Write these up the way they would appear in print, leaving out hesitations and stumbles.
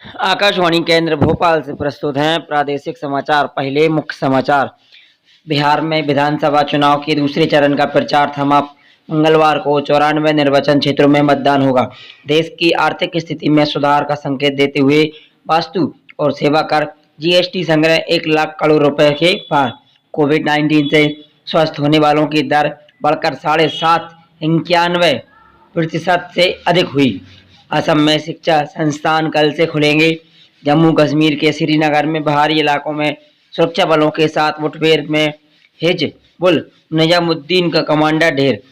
आकाशवाणी केंद्र भोपाल से प्रस्तुत हैं प्रादेशिक समाचार। पहले मुख्य समाचार। बिहार में विधानसभा चुनाव के दूसरे चरण का प्रचार थमा। मंगलवार को 94 निर्वाचन क्षेत्रों में मतदान होगा। देश की आर्थिक स्थिति में सुधार का संकेत देते हुए वस्तु और सेवा कर जीएसटी संग्रह 1 लाख करोड़ रुपए के पार। कोविड-19 से स्वस्थ होने वालों की दर बढ़कर 7.91% से अधिक हुई। असम में शिक्षा संस्थान कल से खुलेंगे। जम्मू कश्मीर के श्रीनगर में बाहरी इलाकों में सुरक्षा बलों के साथ मुठभेड़ में हिजबुल निजामुद्दीन का कमांडर ढेर।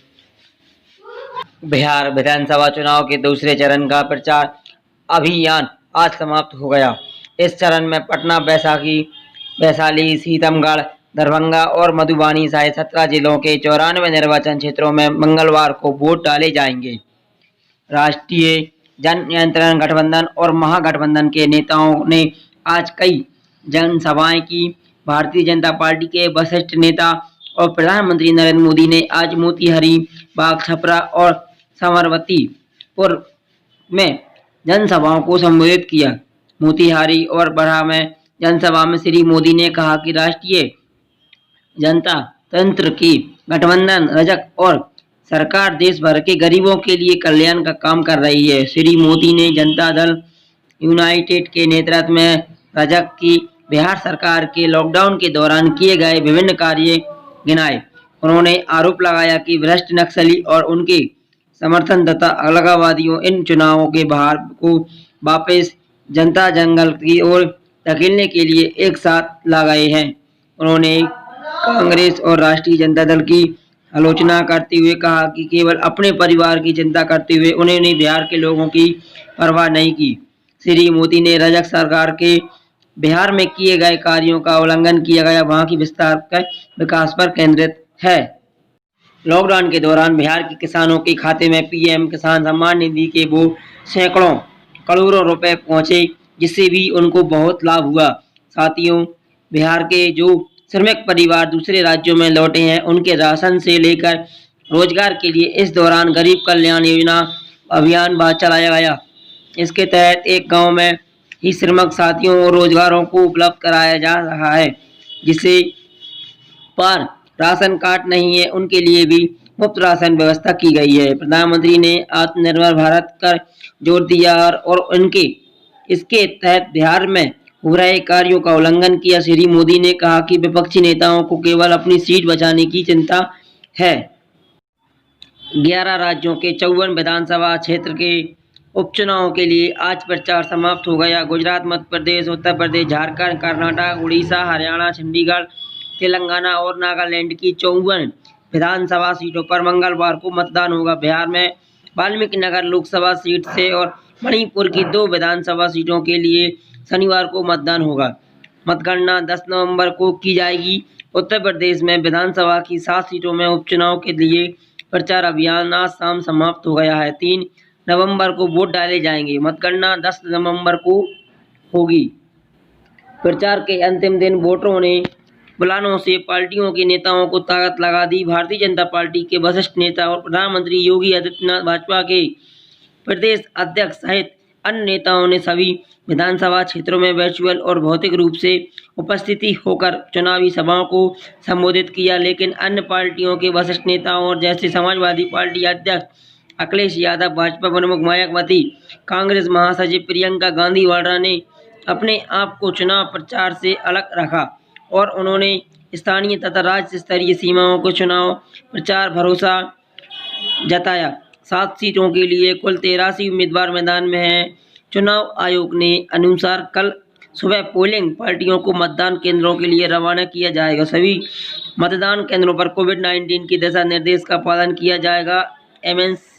बिहार विधानसभा चुनाव के दूसरे चरण का प्रचार अभियान आज समाप्त हो गया। इस चरण में पटना, वैशाली, सीतामढ़, दरभंगा और मधुबनी सहित 17 जिलों के 94 निर्वाचन क्षेत्रों में मंगलवार को वोट डाले जाएंगे। राष्ट्रीय जन नियंत्रण गठबंधन और महागठबंधन के नेताओं ने आज कई जनसभाएं की। भारतीय जनता पार्टी के वरिष्ठ नेता और प्रधानमंत्री नरेंद्र मोदी ने आज मोतीहारी, बाग, छपरा और समरवतीपुर में जनसभाओं को संबोधित किया। मोतीहारी और बरहा में जनसभा में श्री मोदी ने कहा कि राष्ट्रीय जनता तंत्र की गठबंधन रजक और सरकार देश भर के गरीबों के लिए कल्याण का काम कर रही है। श्री मोदी ने जनता दल यूनाइटेड के नेतृत्व में रजक की बिहार सरकार के लॉकडाउन के दौरान किए गए विभिन्न कार्य गिनाए। उन्होंने आरोप लगाया कि भ्रष्ट नक्सली और उनके समर्थन तथा अलगाववादियों इन चुनावों के बाहर को वापस जनता जंगल की ओर धकेलने के लिए एक साथ ला गए हैं। उन्होंने कांग्रेस और राष्ट्रीय जनता दल की आलोचना करते हुए कहा कि केवल अपने परिवार की चिंता करते हुए उन्होंने बिहार के लोगों की परवाह नहीं की। श्री मोदी ने रजक सरकार के बिहार में किए गए कार्यों का उल्लंघन किया गया वहां की विस्तार के विकास पर केंद्रित है। लॉकडाउन के दौरान बिहार के किसानों के खाते में पीएम किसान सम्मान निधि के वो सैकड़ों करोड़ों रुपए पहुंचे जिससे भी उनको बहुत लाभ हुआ। साथियों, बिहार के जो श्रमिक परिवार दूसरे राज्यों में लौटे हैं उनके राशन से लेकर रोजगार के लिए इस दौरान गरीब कल्याण योजना अभियान चलाया गया। इसके तहत एक गांव में ही श्रमिक साथियों और रोजगारों को उपलब्ध कराया जा रहा है। जिसे पर राशन कार्ड नहीं है उनके लिए भी मुफ्त राशन व्यवस्था की गई है। प्रधानमंत्री ने आत्मनिर्भर भारत कर जोर दिया और उनके इसके तहत बिहार में हो रहे कार्यों का उल्लंघन किया। श्री मोदी ने कहा कि विपक्षी नेताओं को केवल अपनी सीट बचाने की चिंता है। 11 राज्यों के 54 विधानसभा क्षेत्र के उपचुनाव के लिए आज प्रचार समाप्त हो गया। गुजरात, मध्य प्रदेश, उत्तर प्रदेश, झारखंड, कर्नाटक, उड़ीसा, हरियाणा, चंडीगढ़, तेलंगाना और नागालैंड की 54 विधानसभा सीटों पर मंगलवार को मतदान होगा। बिहार में वाल्मीकि नगर लोकसभा सीट से और मणिपुर की 2 विधानसभा सीटों के लिए शनिवार को मतदान होगा। मतगणना 10 नवंबर को की जाएगी। उत्तर प्रदेश में विधानसभा की 7 सीटों में उपचुनाव के लिए प्रचार अभियान आज शाम समाप्त हो गया है। 3 नवंबर को वोट डाले जाएंगे। मतगणना 10 नवंबर को होगी। प्रचार के अंतिम दिन वोटरों ने बुलानों से पार्टियों के नेताओं को ताकत लगा दी। भारतीय जनता पार्टी के वरिष्ठ नेता और प्रधानमंत्री योगी आदित्यनाथ, भाजपा के प्रदेश अध्यक्ष सहित अन्य नेताओं ने सभी विधानसभा क्षेत्रों में वर्चुअल और भौतिक रूप से उपस्थिति होकर चुनावी सभाओं को संबोधित किया। लेकिन अन्य पार्टियों के वरिष्ठ नेताओं और जैसे समाजवादी पार्टी अध्यक्ष अखिलेश यादव, भाजपा प्रमुख मायावती, कांग्रेस महासचिव प्रियंका गांधी वाड्रा ने अपने आप को चुनाव प्रचार से अलग रखा और उन्होंने स्थानीय तथा राज्य स्तरीय सीमाओं को चुनाव प्रचार भरोसा जताया। 7 सीटों के लिए कुल 83 उम्मीदवार मैदान में हैं। चुनाव आयोग ने अनुसार कल सुबह पोलिंग पार्टियों को मतदान केंद्रों के लिए रवाना किया जाएगा। सभी मतदान केंद्रों पर कोविड-19 के दिशा निर्देश का पालन किया जाएगा। एमएनसी